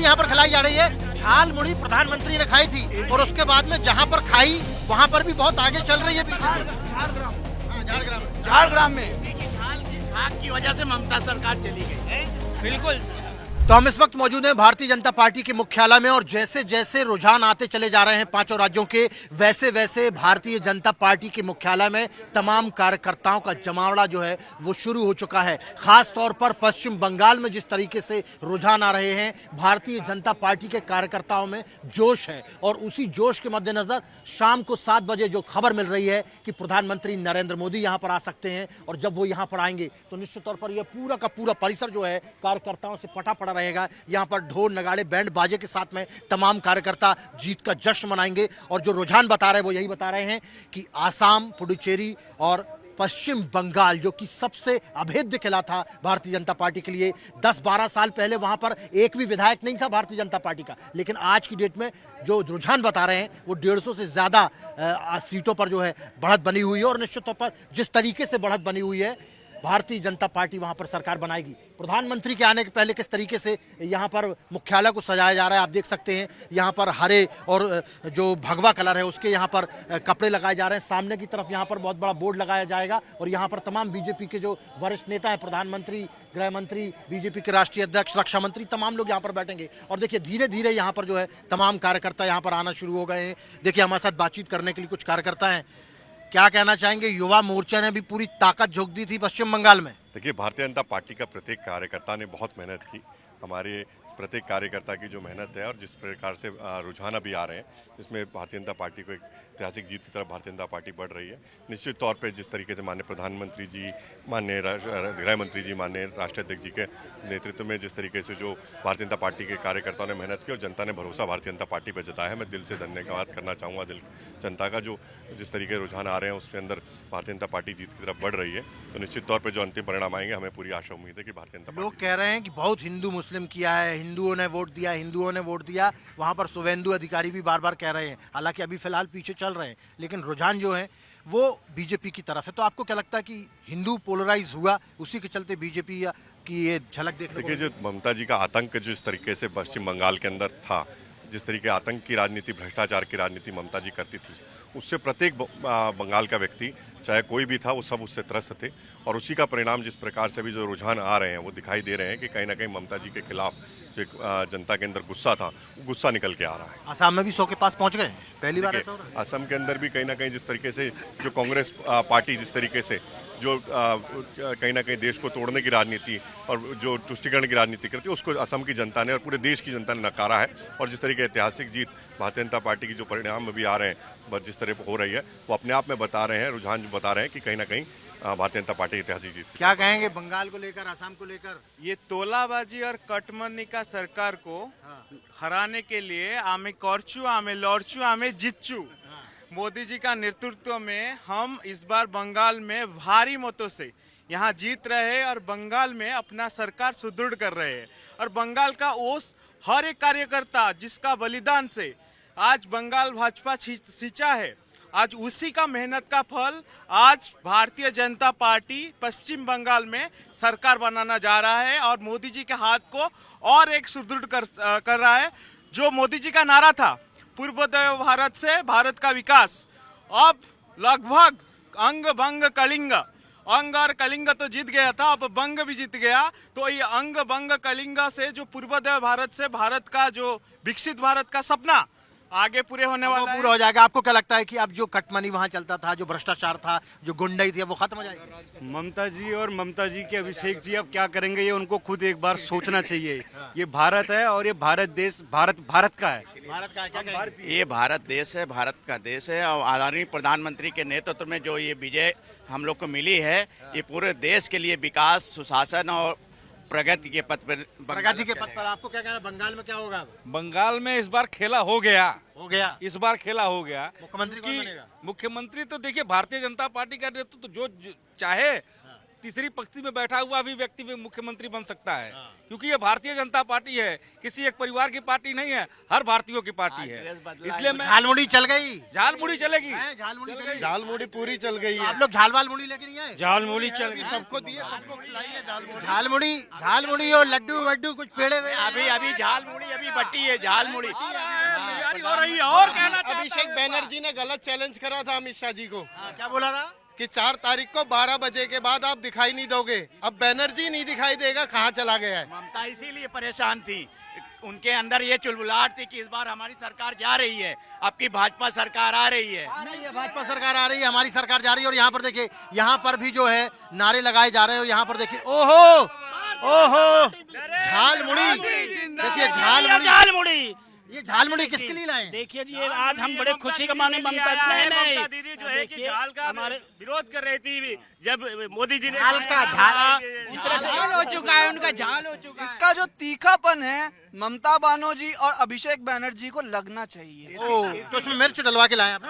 मुड़ी यहाँ पर खिलाई जा रही है। झाल मुड़ी प्रधानमंत्री ने खाई थी और उसके बाद में जहाँ पर खाई वहाँ पर भी बहुत आगे चल रही है। झारग्राम में आग की वजह से ममता सरकार चली गई। बिल्कुल। तो हम इस वक्त मौजूद हैं भारतीय जनता पार्टी के मुख्यालय में और जैसे जैसे रुझान आते चले जा रहे हैं पांचों राज्यों के, वैसे वैसे भारतीय जनता पार्टी के मुख्यालय में तमाम कार्यकर्ताओं का जमावड़ा जो है वो शुरू हो चुका है। खास तौर पर पश्चिम बंगाल में जिस तरीके से रुझान आ रहे हैं, भारतीय जनता पार्टी के कार्यकर्ताओं में जोश है और उसी जोश के मद्देनजर शाम को 7 बजे जो खबर मिल रही है कि प्रधानमंत्री नरेंद्र मोदी यहाँ पर आ सकते हैं और जब वो यहाँ पर आएंगे तो निश्चित तौर पर यह पूरा का पूरा परिसर जो है कार्यकर्ताओं से पटा पड़ा रहेगा। यहाँ पर ढोल नगाड़े बैंड बाजे के साथ में तमाम कार्यकर्ता जीत का जश्न मनाएंगे और जो रुझान बता रहे हैं वो यही बता रहे हैं कि आसाम, पुडुचेरी और पश्चिम बंगाल जो कि सबसे अभेद्य खिला था भारतीय जनता पार्टी के लिए, 10-12 साल पहले वहां पर एक भी विधायक नहीं था भारतीय जनता पार्टी का, लेकिन आज की डेट में जो रुझान बता रहे हैं वो 150 से ज्यादा सीटों पर जो है बढ़त बनी हुई है और निश्चित तौर पर जिस तरीके से बढ़त बनी हुई है भारतीय जनता पार्टी वहां पर सरकार बनाएगी। प्रधानमंत्री के आने के पहले किस तरीके से यहाँ पर मुख्यालय को सजाया जा रहा है आप देख सकते हैं। यहाँ पर हरे और जो भगवा कलर है उसके यहाँ पर कपड़े लगाए जा रहे हैं। सामने की तरफ यहाँ पर बहुत बड़ा बोर्ड लगाया जाएगा और यहाँ पर तमाम बीजेपी के जो वरिष्ठ नेता हैं, प्रधानमंत्री, गृह मंत्री, बीजेपी के राष्ट्रीय अध्यक्ष, रक्षा मंत्री, तमाम लोग यहाँ पर बैठेंगे और देखिए धीरे धीरे यहाँ पर जो है तमाम कार्यकर्ता यहाँ पर आना शुरू हो गए हैं। देखिए हमारे साथ बातचीत करने के लिए कुछ कार्यकर्ता हैं। क्या कहना चाहेंगे? युवा मोर्चा ने भी पूरी ताकत झोंक दी थी पश्चिम बंगाल में। देखिए, भारतीय जनता पार्टी का प्रत्येक कार्यकर्ता ने बहुत मेहनत की। हमारे प्रत्येक कार्यकर्ता की जो मेहनत है और जिस प्रकार से रुझान अभी आ रहे हैं, जिसमें भारतीय जनता पार्टी को एक ऐतिहासिक जीत की तरफ भारतीय जनता पार्टी बढ़ रही है। निश्चित तौर पे जिस तरीके से माननीय प्रधानमंत्री जी, माननीय गृह मंत्री जी, माननीय राष्ट्रीय अध्यक्ष जी के नेतृत्व में जिस तरीके से जो भारतीय जनता पार्टी के कार्यकर्ताओं ने मेहनत की और जनता ने भरोसा भारतीय जनता पार्टी पर जताया है, मैं दिल से धन्यवाद करना चाहूँगा जनता का। जो जिस तरीके रुझान आ रहे हैं उसके अंदर भारतीय जनता पार्टी जीत की तरफ बढ़ रही है, तो निश्चित तौर पर जो अंतिम परिणाम आएंगे हमें पूरी आशा उम्मीद है कि भारतीय जनता लोग कह रहे हैं कि बहुत हिंदू मुस्लिम किया है, हिंदुओं ने वोट दिया, हिंदुओं ने वोट दिया। वहां पर शुभेंदु अधिकारी भी बार बार कह रहे हैं, हालांकि अभी फिलहाल पीछे चल रहे हैं, लेकिन रुझान जो है वो बीजेपी की तरफ है। तो आपको क्या लगता है कि हिंदू पोलराइज हुआ, उसी के चलते बीजेपी की ये झलक देखने? देखिए, जो ममता जी का आतंक जो इस तरीके से पश्चिम बंगाल के अंदर था, जिस तरीके आतंक की राजनीति, भ्रष्टाचार की राजनीति ममता जी करती थी, उससे प्रत्येक बंगाल का व्यक्ति चाहे कोई भी था वो सब उससे त्रस्त थे और उसी का परिणाम जिस प्रकार से भी जो रुझान आ रहे हैं वो दिखाई दे रहे हैं कि कहीं ना कहीं ममता जी के खिलाफ जो जनता के अंदर गुस्सा था वो गुस्सा निकल के आ रहा है। आसाम में भी 100 के पास पहुंच गए, पहली बार ऐसा हो रहा है। असम के अंदर भी कहीं ना कहीं जिस तरीके से जो कांग्रेस पार्टी जिस तरीके से जो कहीं ना कहीं देश को तोड़ने की राजनीति और जो तुष्टिकरण की राजनीति करती है उसको असम की जनता ने और पूरे देश की जनता ने नकारा है और जिस तरीके ऐतिहासिक जीत भारतीय जनता पार्टी की जो परिणाम अभी आ रहे हैं जिस तरह हो रही है वो अपने आप में बता रहे हैं, रुझान बता रहे हैं कि कहीं ना कहीं भारतीय जनता पार्टी ऐतिहासिक जीत। क्या कहेंगे बंगाल को लेकर, आसाम को लेकर? ये तोलाबाजी और कटमनी का सरकार को हराने के लिए आमे करचू, आमे लड़चू, आमे जितचू, मोदी जी का नेतृत्व में हम इस बार बंगाल में भारी मतों से यहाँ जीत रहे हैं और बंगाल में अपना सरकार सुदृढ़ कर रहे हैं और बंगाल का ओस हर एक कार्यकर्ता जिसका बलिदान से आज बंगाल भाजपा सींचा है, आज उसी का मेहनत का फल आज भारतीय जनता पार्टी पश्चिम बंगाल में सरकार बनाना जा रहा है और मोदी जी के हाथ को और एक सुदृढ़ कर रहा है। जो मोदी जी का नारा था पूर्वोदय भारत से भारत का विकास, अब लगभग अंग भंग कलिंग, अंग और कलिंग तो जीत गया था, अब बंग भी जीत गया। तो ये अंग भंग कलिंग से जो पूर्वोदय भारत से भारत का जो विकसित भारत का सपना आगे पूरे होने वाला पूरा हो जाएगा। आपको क्या लगता है कि अब जो कटमनी वहां चलता था, जो भ्रष्टाचार था, जो गुंडाई थी, वो खत्म हो जाएगी? ममता जी और ममता जी के अभिषेक जी अब क्या करेंगे ये उनको खुद एक बार सोचना चाहिए। ये भारत है और ये भारत देश भारत का है। भारत का क्या कहेंगे? ये भारत देश है, भारत का देश है और आदरणीय प्रधानमंत्री के नेतृत्व में जो ये विजय हम लोग को मिली है, ये पूरे देश के लिए विकास, सुशासन और प्रगति के पथ पर। आपको क्या कहना है, बंगाल में क्या होगा? बंगाल में इस बार खेला हो गया, इस बार खेला हो गया। मुख्यमंत्री कौन बनेगा? मुख्यमंत्री तो देखिए भारतीय जनता पार्टी का नेतृत्व तो जो चाहे तीसरी पंक्ति में बैठा हुआ भी व्यक्ति भी मुख्यमंत्री बन सकता है, क्योंकि ये भारतीय जनता पार्टी है, किसी एक परिवार की पार्टी नहीं है, हर भारतीयों की पार्टी है। इसलिए मैं झालमुड़ी चल गई, झालमुड़ी चलेगी। झालमुड़ी चल गई, झालमुड़ी पूरी चल गई है। आप लोग झाल मुड़ी लेके नहीं आए? झालमुड़ी चल गई, सबको दिए, सबको खिलाइए झालमुड़ी और लड्डू वड्डू कुछ पेड़े हुए अभी झालमुड़ी अभी बटी है, झालमुड़ी हो रही है और कहना चाहता अभिषेक बैनर्जी ने गलत चैलेंज करा था अमित शाह जी को क्या बोला था कि 4 तारीख को 12 बजे के बाद आप दिखाई नहीं दोगे। अब बैनर्जी नहीं दिखाई देगा, कहाँ चला गया है? ममता इसीलिए परेशान थी, उनके अंदर ये चुलबुलाहट थी कि इस बार हमारी सरकार जा रही है, आपकी भाजपा सरकार आ रही है। नहीं, ये भाजपा सरकार आ रही है, हमारी सरकार जा रही है। और यहाँ पर देखिए, यहाँ पर भी जो है नारे लगाए जा रहे हैं। और यहाँ पर देखिए, ओहो ओहो झालमुड़ी, देखिए झालमुड़ी, ये झालमुड़ी किसके लिए लाए? देखिए जी, ये आज हम बड़े खुशी का माने ममता दीदी जो है कि झाल का हमारे विरोध कर रही थी जब मोदी जी ने झाल का झाल इस तरह से हो चुका है, उनका झाल हो चुका है। इसका जो तीखापन है ममता बनर्जी और अभिषेक बैनर्जी को लगना चाहिए। तो उसमें मिर्च डलवा के लाए आप।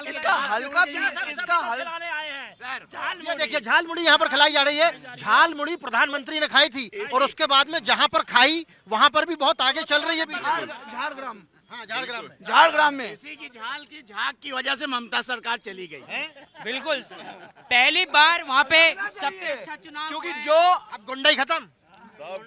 इसका हल्का इसका ये देखिए झालमुड़ी यहाँ पर खिलाई जा रही है। झालमुड़ी प्रधानमंत्री ने खाई थी और उसके बाद में जहाँ पर खाई वहाँ पर भी बहुत आगे चल रही है। झारग्राम, हाँ, झारग्राम में, झारग्राम में इसी की झाल की झाग की वजह से ममता सरकार चली गई। बिल्कुल पहली बार वहाँ पे सबसे अच्छा चुनाव क्योंकि हुआ है। जो अब गुंडाई खत्म,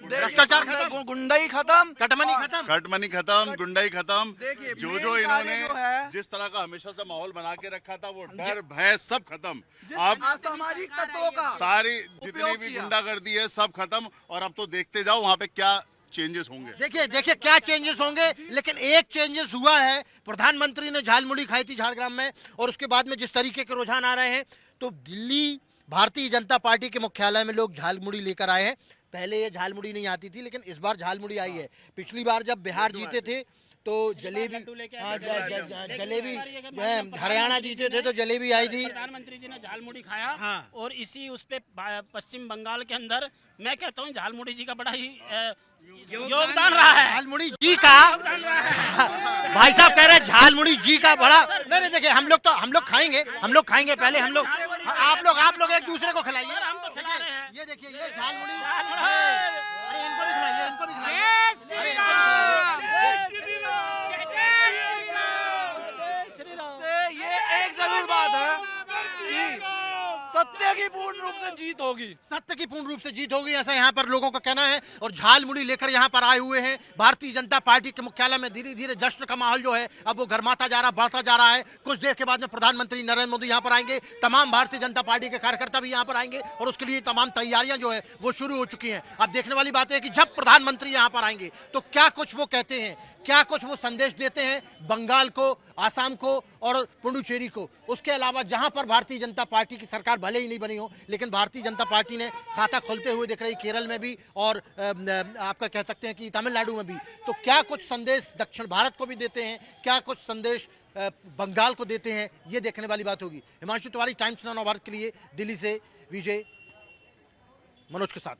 भ्रष्टाचार खत्म, गुंडाई खत्म, कटमनी खत्म, कटमनी खत्म, गुंडाई खत्म। देखिए, जो मेन इन्होंने कार्य जो है- जिस तरह का हमेशा से माहौल बना के रखा था, वो डर भय सब खत्म। अब सामाजिक तत्वों का सारी जितनी उपयोग भी किया। गुंडागर्दी है सब खत्म। और अब तो देखते जाओ वहाँ पे क्या चेंजेस होंगे। देखिए क्या चेंजेस होंगे। लेकिन एक चेंजेस हुआ है, प्रधानमंत्री ने झालमुड़ी खाई थी झारग्राम में और उसके बाद में जिस तरीके के रुझान आ रहे हैं, तो दिल्ली भारतीय जनता पार्टी के मुख्यालय में लोग झालमुड़ी लेकर आए हैं। पहले ये झालमुड़ी नहीं आती थी, लेकिन इस बार झालमुड़ी आई है। पिछली बार जब बिहार जीते थे तो जलेबी, जलेबी, हरियाणा जीते थे तो जलेबी आई थी। प्रधानमंत्री जी ने झालमुड़ी खाया और इसी उस पे पश्चिम बंगाल के अंदर मैं कहता हूँ झालमुड़ी जी का बड़ा ही योगदान रहा है। झालमुड़ी जी का भाई साहब कह रहे हैं झालमुड़ी जी का बड़ा। नहीं देखिए, हम लोग खाएंगे पहले हम लोग, आप लोग एक दूसरे को खिलाइए। हम तो खिला रहे हैं। ये देखिए, ये झालमुड़ी, अरे इनको भी खिलाइए, इनको भी खिलाइए। ये एक जरूर बात है कि सत्य की पूर्ण रूप से जीत होगी। सत्य की पूर्ण रूप से जीत होगी, ऐसा यहाँ पर लोगों का कहना है। और झालमुड़ी लेकर यहाँ पर आए हुए हैं। भारतीय जनता पार्टी के मुख्यालय में धीरे धीरे जश्न का माहौल जो है अब वो गर्माता जा रहा, बढ़ता जा रहा है। कुछ देर के बाद में प्रधानमंत्री नरेंद्र मोदी यहाँ पर आएंगे, तमाम भारतीय जनता पार्टी के कार्यकर्ता भी यहाँ पर आएंगे और उसके लिए तमाम तैयारियां जो है वो शुरू हो चुकी हैं। अब देखने वाली बात है कि जब प्रधानमंत्री यहाँ पर आएंगे तो क्या कुछ वो कहते हैं, क्या कुछ वो संदेश देते हैं बंगाल को, आसाम को और पुडुचेरी को। उसके अलावा जहां पर भारतीय जनता पार्टी की सरकार भले ही नहीं बनी हो, लेकिन भारतीय जनता पार्टी ने खाता खोलते हुए दिख रही केरल में भी और आपका कह सकते हैं कि तमिलनाडु में भी। तो क्या कुछ संदेश दक्षिण भारत को भी देते हैं, क्या कुछ संदेश बंगाल को देते हैं, ये देखने वाली बात होगी। हिमांशु तिवारी, टाइम्स नाउ भारत के लिए दिल्ली से विजय मनोज के साथ।